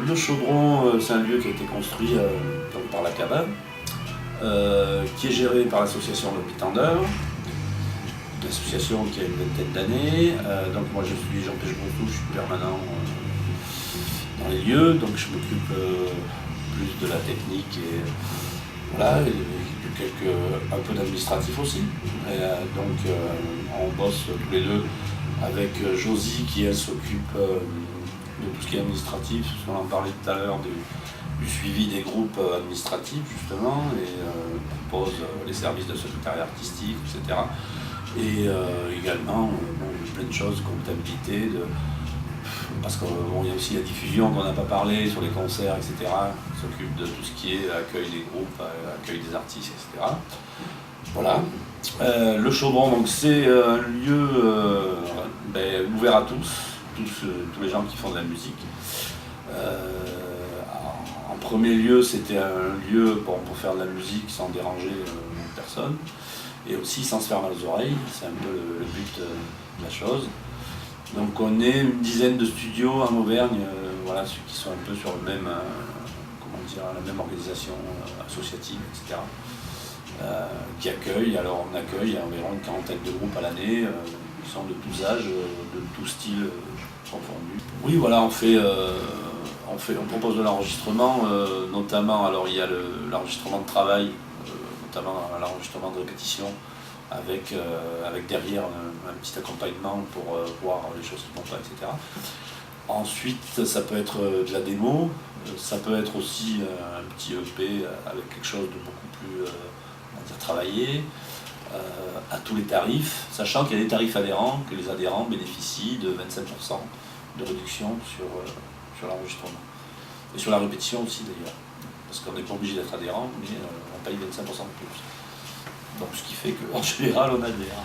Le Chaudron, c'est un lieu qui a été construit donc par la cabane, qui est géré par l'association Le Pitendeur, une association qui a une vingtaine d'années. Donc moi je suis Jean-Pierre Brousseau, je suis permanent dans les lieux, donc je m'occupe plus de la technique et voilà, et un peu d'administratif aussi. Et, donc on bosse tous les deux avec Josie qui elle s'occupe de tout ce qui est administratif, parce qu'on en parlait tout à l'heure du suivi des groupes administratifs justement, et propose les services de secrétariat artistique, etc. Et également plein de choses, comptabilité, parce qu'il y a aussi la diffusion qu'on n'a pas parlé sur les concerts, etc. On s'occupe de tout ce qui est accueil des groupes, accueil des artistes, etc. Voilà. Le Chaudron, donc c'est un lieu ouvert à tous les gens qui font de la musique. En premier lieu, c'était un lieu pour faire de la musique sans déranger personne, et aussi sans se faire mal aux oreilles, c'est un peu le but de la chose. Donc on est une dizaine de studios en Auvergne, voilà, ceux qui sont un peu sur le même, la même organisation associative, etc. Qui accueille. Alors on accueille environ une quarantaine de groupes à l'année, qui sont de tous âges, de tous styles confondus. Oui, voilà, on propose de l'enregistrement, notamment, alors il y a l'enregistrement de travail, notamment l'enregistrement de répétition, avec derrière un petit accompagnement pour voir les choses qui ne vont pas, etc. Ensuite, ça peut être de la démo, ça peut être aussi un petit EP avec quelque chose de beaucoup plus travaillé, à tous les tarifs, sachant qu'il y a des tarifs adhérents, que les adhérents bénéficient de 25% de réduction sur l'enregistrement. Et sur la répétition aussi d'ailleurs, parce qu'on n'est pas obligé d'être adhérent, mais on paye 25% de plus. Donc ce qui fait qu'en général on adhère.